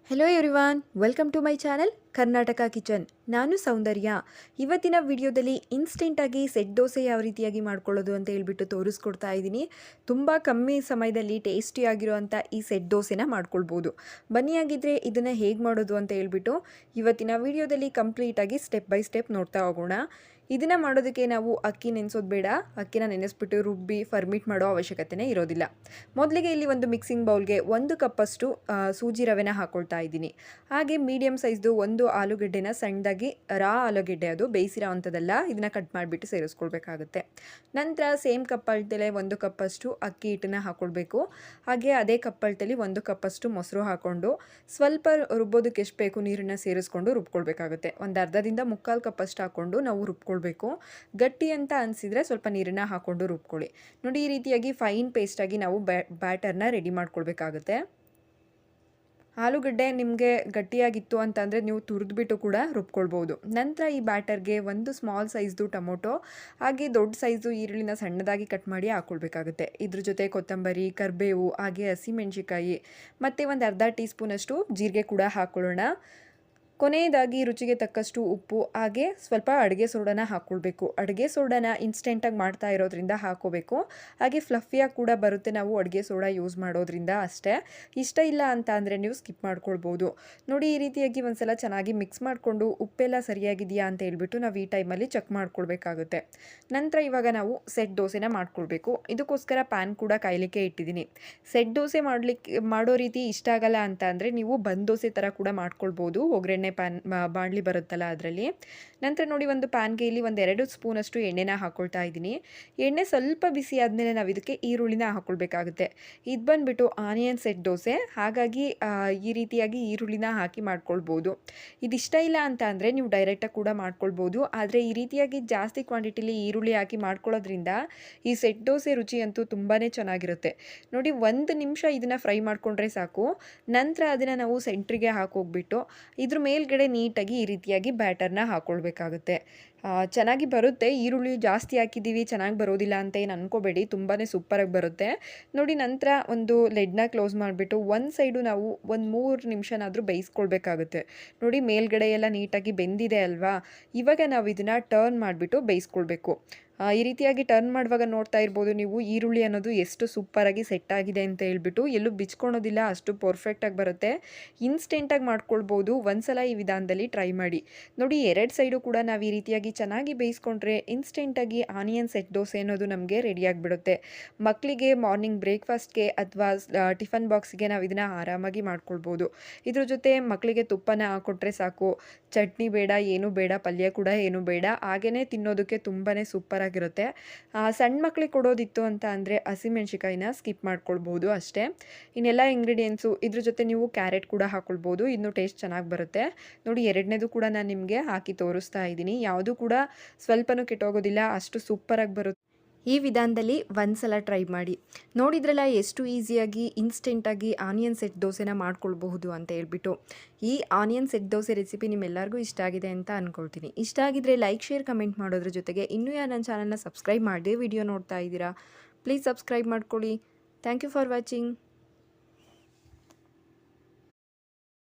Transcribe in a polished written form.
Hello everyone, welcome to my channel Karnataka kitchen. ನಾನು ಸೌಂದರ್ಯ. ಇವತ್ತಿನ ವಿಡಿಯೋದಲ್ಲಿ ಇನ್ಸ್ಟೆಂಟಾಗಿ ಸೆಟ್ ದೋಸೆ ಯಾವ ರೀತಿಯಾಗಿ ಮಾಡ್ಕೊಳ್ಳೋದು ಅಂತ ಹೇಳ್ಬಿಟ್ಟು ತೋರಿಸ್ಕೊಡ್ತಾ ಇದ್ದೀನಿ. ತುಂಬ ಕಮ್ಮಿ ಸಮಯದಲ್ಲಿ ಟೇಸ್ಟಿಯಾಗಿರುವಂಥ ಈ ಸೆಟ್ ದೋಸೆನ ಮಾಡ್ಕೊಳ್ಬೋದು. ಬನ್ನಿ ಆಗಿದ್ದರೆ ಇದನ್ನು ಹೇಗೆ ಮಾಡೋದು ಅಂತ ಹೇಳ್ಬಿಟ್ಟು ಇವತ್ತಿನ ವಿಡಿಯೋದಲ್ಲಿ ಕಂಪ್ಲೀಟಾಗಿ ಸ್ಟೆಪ್ ಬೈ ಸ್ಟೆಪ್ ನೋಡ್ತಾ ಹೋಗೋಣ. ಇದನ್ನು ಮಾಡೋದಕ್ಕೆ ನಾವು ಅಕ್ಕಿ ನೆನೆಸೋದು ಬೇಡ. ಅಕ್ಕಿನ ನೆನೆಸ್ಬಿಟ್ಟು ರುಬ್ಬಿ ಫರ್ಮಿಟ್ ಮಾಡೋ ಅವಶ್ಯಕತೆನೇ ಇರೋದಿಲ್ಲ. ಮೊದಲಿಗೆ ಇಲ್ಲಿ ಒಂದು ಮಿಕ್ಸಿಂಗ್ ಬೌಲ್ಗೆ 1 ಕಪ್ಪಷ್ಟು ಸೂಜಿ ರವೆನ ಹಾಕ್ಕೊಳ್ತಾ ಇದ್ದೀನಿ. ಹಾಗೆ ಮೀಡಿಯಮ್ ಸೈಜ್ದು ಒಂದು ಆಲೂಗಡ್ಡೆನ ಸಣ್ಣದಾಗಿ ರಾ ಆಲೂಗಡ್ಡೆ, ಅದು ಬೇಯಿಸಿರೋ ಅಂಥದ್ದಲ್ಲ, ಇದನ್ನು ಕಟ್ ಮಾಡಿಬಿಟ್ಟು ಸೇರಿಸ್ಕೊಳ್ಬೇಕಾಗುತ್ತೆ. ನಂತರ ಸೇಮ್ ಕಪ್ ಅಳತೆಲೆ 1 ಕಪ್ಪಷ್ಟು ಅಕ್ಕಿ ಹಿಟ್ಟನ್ನು ಹಾಕ್ಕೊಳ್ಬೇಕು. ಹಾಗೆ ಅದೇ ಕಪ್ ಅಳತೆಲಿ 1 ಕಪ್ಪಷ್ಟು ಮೊಸರು ಹಾಕ್ಕೊಂಡು ಸ್ವಲ್ಪ ರುಬ್ಬೋದಕ್ಕೆ ಎಷ್ಟು ಬೇಕು ನೀರನ್ನು ಸೇರಿಸ್ಕೊಂಡು ರುಬ್ಕೊಳ್ಬೇಕಾಗುತ್ತೆ. ಒಂದು ಅರ್ಧದಿಂದ 3/4 ಕಪ್ಪಷ್ಟು ಹಾಕ್ಕೊಂಡು ನಾವು ರುಬ್ಕೊಳ್ಬೇಕು. ಗಟ್ಟಿ ಅಂತ ಅನಿಸಿದರೆ ಸ್ವಲ್ಪ ನೀರನ್ನು ಹಾಕ್ಕೊಂಡು ರುಬ್ಕೊಳ್ಳಿ. ನೋಡಿ, ಈ ರೀತಿಯಾಗಿ ಫೈನ್ ಪೇಸ್ಟಾಗಿ ನಾವು ಬ್ಯಾಟರ್ನ ರೆಡಿ ಮಾಡ್ಕೊಳ್ಬೇಕಾಗುತ್ತೆ. ಆಲೂಗಡ್ಡೆ ನಿಮಗೆ ಗಟ್ಟಿಯಾಗಿತ್ತು ಅಂತಂದರೆ ನೀವು ತುರಿದ್ಬಿಟ್ಟು ಕೂಡ ರುಬ್ಕೊಳ್ಬೋದು. ನಂತರ ಈ ಬ್ಯಾಟರ್ಗೆ ಒಂದು ಸ್ಮಾಲ್ ಸೈಜ್ದು ಟೊಮೊಟೊ ಹಾಗೆ ದೊಡ್ಡ ಸೈಜು ಈರುಳ್ಳಿನ ಸಣ್ಣದಾಗಿ ಕಟ್ ಮಾಡಿ ಹಾಕ್ಕೊಳ್ಬೇಕಾಗುತ್ತೆ. ಇದ್ರ ಜೊತೆ ಕೊತ್ತಂಬರಿ, ಕರಿಬೇವು ಹಾಗೆ ಹಸಿಮೆಣಸಿಕಾಯಿ ಮತ್ತು ಒಂದು ಅರ್ಧ ಟೀ ಸ್ಪೂನಷ್ಟು ಜೀರಿಗೆ ಕೂಡ ಹಾಕ್ಕೊಳ್ಳೋಣ. ಕೊನೆಯದಾಗಿ ರುಚಿಗೆ ತಕ್ಕಷ್ಟು ಉಪ್ಪು ಹಾಗೆ ಸ್ವಲ್ಪ ಅಡುಗೆ ಸೋಡಾನ ಹಾಕ್ಕೊಳ್ಬೇಕು. ಅಡುಗೆ ಸೋಡಾನ ಇನ್ಸ್ಟೆಂಟಾಗಿ ಮಾಡ್ತಾ ಇರೋದ್ರಿಂದ ಹಾಕ್ಕೋಬೇಕು. ಹಾಗೆ ಫ್ಲಫಿಯಾಗಿ ಕೂಡ ಬರುತ್ತೆ ನಾವು ಅಡುಗೆ ಸೋಡಾ ಯೂಸ್ ಮಾಡೋದ್ರಿಂದ ಅಷ್ಟೇ. ಇಷ್ಟ ಇಲ್ಲ ಅಂತ ಅಂದರೆ ನೀವು ಸ್ಕಿಪ್ ಮಾಡ್ಕೊಳ್ಬೋದು. ನೋಡಿ, ಈ ರೀತಿಯಾಗಿ ಒಂದ್ಸಲ ಚೆನ್ನಾಗಿ ಮಿಕ್ಸ್ ಮಾಡಿಕೊಂಡು ಉಪ್ಪೆಲ್ಲ ಸರಿಯಾಗಿದೆಯಾ ಅಂತ ಹೇಳ್ಬಿಟ್ಟು ನಾವು ಈ ಟೈಮಲ್ಲಿ ಚೆಕ್ ಮಾಡ್ಕೊಳ್ಬೇಕಾಗುತ್ತೆ. ನಂತರ ಇವಾಗ ನಾವು ಸೆಟ್ ದೋಸೆನ ಮಾಡ್ಕೊಳ್ಬೇಕು. ಇದಕ್ಕೋಸ್ಕರ ಪ್ಯಾನ್ ಕೂಡ ಕಾಯಲಿಕ್ಕೆ ಇಟ್ಟಿದ್ದೀನಿ. ಸೆಟ್ ದೋಸೆ ಮಾಡೋ ರೀತಿ ಇಷ್ಟ ಆಗಲ್ಲ ಅಂತ ಅಂದರೆ ನೀವು ಬಂದ್ ದೋಸೆ ಥರ ಕೂಡ ಮಾಡ್ಕೊಳ್ಬೋದು. ಒಗ್ಗರಣೆ ಬಾಣಲಿ ಬರುತ್ತಲ್ಲ ಅದರಲ್ಲಿ. ನಂತರ ನೋಡಿ, ಒಂದು ಪ್ಯಾನ್ಗೆ ಇಲ್ಲಿ 1-2 ಸ್ಪೂನಷ್ಟು ಎಣ್ಣೆನ ಹಾಕ್ಕೊಳ್ತಾ ಇದ್ದೀನಿ. ಎಣ್ಣೆ ಸ್ವಲ್ಪ ಬಿಸಿ ಆದಮೇಲೆ ನಾವು ಇದಕ್ಕೆ ಈರುಳ್ಳಿನ ಹಾಕ್ಕೊಳ್ಬೇಕಾಗುತ್ತೆ. ಇದು ಬಂದುಬಿಟ್ಟು ಆನಿಯನ್ ಸೆಟ್ ದೋಸೆ, ಹಾಗಾಗಿ ಈ ರೀತಿಯಾಗಿ ಈರುಳ್ಳಿನ ಹಾಕಿ ಮಾಡ್ಕೊಳ್ಬೋದು. ಇದಿಷ್ಟ ಇಲ್ಲ ಅಂತ ಅಂದರೆ ನೀವು ಡೈರೆಕ್ಟಾಗಿ ಕೂಡ ಮಾಡ್ಕೊಳ್ಬೋದು. ಆದರೆ ಈ ರೀತಿಯಾಗಿ ಜಾಸ್ತಿ ಕ್ವಾಂಟಿಟಿಲಿ ಈರುಳ್ಳಿ ಹಾಕಿ ಮಾಡ್ಕೊಳ್ಳೋದ್ರಿಂದ ಈ ಸೆಟ್ ದೋಸೆ ರುಚಿ ಅಂತೂ ತುಂಬಾ ಚೆನ್ನಾಗಿರುತ್ತೆ. ನೋಡಿ, 1 ನಿಮಿಷ ಇದನ್ನು ಫ್ರೈ ಮಾಡಿಕೊಂಡ್ರೆ ಸಾಕು. ನಂತರ ಅದನ್ನು ನಾವು ಸೆಂಟ್ರಿಗೆ ಹಾಕೋಗ್ಬಿಟ್ಟು ಇದ್ರ ಮೇಲ್ಗಡೆ ನೀಟಾಗಿ ಈ ರೀತಿಯಾಗಿ ಬ್ಯಾಟರ್ನ ಹಾಕ್ಕೊಳ್ಬೇಕಾಗುತ್ತೆ. ಚೆನ್ನಾಗಿ ಬರುತ್ತೆ. ಈರುಳ್ಳಿ ಜಾಸ್ತಿ ಹಾಕಿದ್ದೀವಿ, ಚೆನ್ನಾಗಿ ಬರೋದಿಲ್ಲ ಅಂತ ಏನು ಅನ್ಕೋಬೇಡಿ, ತುಂಬಾ ಸೂಪರಾಗಿ ಬರುತ್ತೆ. ನೋಡಿ, ನಂತರ ಒಂದು ಲೆಡ್ನ ಕ್ಲೋಸ್ ಮಾಡಿಬಿಟ್ಟು ಒಂದು ಸೈಡು ನಾವು ಒಂದು 3 ನಿಮಿಷನಾದರೂ ಬೇಯಿಸ್ಕೊಳ್ಬೇಕಾಗುತ್ತೆ. ನೋಡಿ, ಮೇಲ್ಗಡೆ ಎಲ್ಲ ನೀಟಾಗಿ ಬೆಂದಿದೆ ಅಲ್ವಾ. ಇವಾಗ ನಾವು ಇದನ್ನು ಟರ್ನ್ ಮಾಡಿಬಿಟ್ಟು ಬೇಯಿಸ್ಕೊಳ್ಬೇಕು. ಈ ರೀತಿಯಾಗಿ ಟರ್ನ್ ಮಾಡುವಾಗ ನೋಡ್ತಾ ಇರ್ಬೋದು ನೀವು, ಈರುಳ್ಳಿ ಅನ್ನೋದು ಎಷ್ಟು ಸೂಪರಾಗಿ ಸೆಟ್ ಆಗಿದೆ ಅಂತ ಹೇಳ್ಬಿಟ್ಟು. ಎಲ್ಲೂ ಬಿಚ್ಕೊಳೋದಿಲ್ಲ, ಅಷ್ಟು ಪರ್ಫೆಕ್ಟಾಗಿ ಬರುತ್ತೆ. ಇನ್ಸ್ಟೆಂಟಾಗಿ ಮಾಡ್ಕೊಳ್ಬೋದು. ಒಂದ್ಸಲ ಈ ವಿಧಾನದಲ್ಲಿ ಟ್ರೈ ಮಾಡಿ. ನೋಡಿ, 2 ಸೈಡು ಕೂಡ ನಾವು ಈ ರೀತಿಯಾಗಿ ಚೆನ್ನಾಗಿ ಬೇಯಿಸ್ಕೊಂಡ್ರೆ ಇನ್ಸ್ಟೆಂಟಾಗಿ ಆನಿಯನ್ ಸೆಟ್ ದೋಸೆ ಅನ್ನೋದು ನಮಗೆ ರೆಡಿಯಾಗಿಬಿಡುತ್ತೆ. ಮಕ್ಕಳಿಗೆ ಮಾರ್ನಿಂಗ್ ಬ್ರೇಕ್ಫಾಸ್ಟ್ಗೆ ಅಥವಾ ಟಿಫನ್ ಬಾಕ್ಸಿಗೆ ನಾವು ಇದನ್ನು ಆರಾಮಾಗಿ ಮಾಡ್ಕೊಳ್ಬೋದು. ಇದ್ರ ಜೊತೆ ಮಕ್ಕಳಿಗೆ ತುಪ್ಪನ ಹಾಕ್ಕೊಟ್ರೆ ಸಾಕು. ಚಟ್ನಿ ಬೇಡ, ಏನೂ ಬೇಡ, ಪಲ್ಯ ಕೂಡ ಏನೂ ಬೇಡ, ಹಾಗೇ ತಿನ್ನೋದಕ್ಕೆ ತುಂಬಾ ಸೂಪರಾಗಿರುತ್ತೆ. ಸಣ್ಣ ಮಕ್ಕಳಿಗೆ ಕೊಡೋದಿತ್ತು ಅಂತ ಅಂದರೆ ಹಸಿಮೆಣ್ಸಿಕಾಯಿನ ಸ್ಕಿಪ್ ಮಾಡ್ಕೊಳ್ಬೋದು ಅಷ್ಟೇ. ಇನ್ನೆಲ್ಲ ಇಂಗ್ರೀಡಿಯೆಂಟ್ಸು ಇದ್ರ ಜೊತೆ ನೀವು ಕ್ಯಾರೆಟ್ ಕೂಡ ಹಾಕ್ಕೊಳ್ಬೋದು. ಇನ್ನೂ ಟೇಸ್ಟ್ ಚೆನ್ನಾಗಿ ಬರುತ್ತೆ. ನೋಡಿ, 2ನೇದು ಕೂಡ ನಾನು ನಿಮಗೆ ಹಾಕಿ ತೋರಿಸ್ತಾ ಇದ್ದೀನಿ. ಯಾವುದೂ ಕೂಡ ಸ್ವಲ್ಪನೂ ಕೆಟ್ಟೋಗೋದಿಲ್ಲ, ಅಷ್ಟು ಸೂಪರಾಗಿ ಬರುತ್ತೆ. ಈ ವಿಧಾನದಲ್ಲಿ ಒಂದ್ಸಲ ಟ್ರೈ ಮಾಡಿ. ನೋಡಿದ್ರಲ್ಲ ಎಷ್ಟು ಈಸಿಯಾಗಿ ಇನ್ಸ್ಟೆಂಟಾಗಿ ಆನಿಯನ್ ಸೆಟ್ ದೋಸೆನ ಮಾಡ್ಕೊಳ್ಬಹುದು ಅಂತ ಹೇಳ್ಬಿಟ್ಟು. ಈ ಆನಿಯನ್ ಸೆಟ್ ದೋಸೆ ರೆಸಿಪಿ ನಿಮ್ಮೆಲ್ಲರಿಗೂ ಇಷ್ಟ ಆಗಿದೆ ಅಂತ ಅಂದ್ಕೊಳ್ತೀನಿ. ಇಷ್ಟ ಆಗಿದ್ರೆ ಲೈಕ್, ಶೇರ್, ಕಮೆಂಟ್ ಮಾಡೋದ್ರ ಜೊತೆಗೆ ಇನ್ನೂ ಯಾರು ನನ್ನ ಚಾನಲ್ನ ಸಬ್ಸ್ಕ್ರೈಬ್ ಮಾಡದೆ ವಿಡಿಯೋ ನೋಡ್ತಾ ಇದ್ದೀರಾ, ಪ್ಲೀಸ್ ಸಬ್ಸ್ಕ್ರೈಬ್ ಮಾಡ್ಕೊಳ್ಳಿ. Thank you for watching.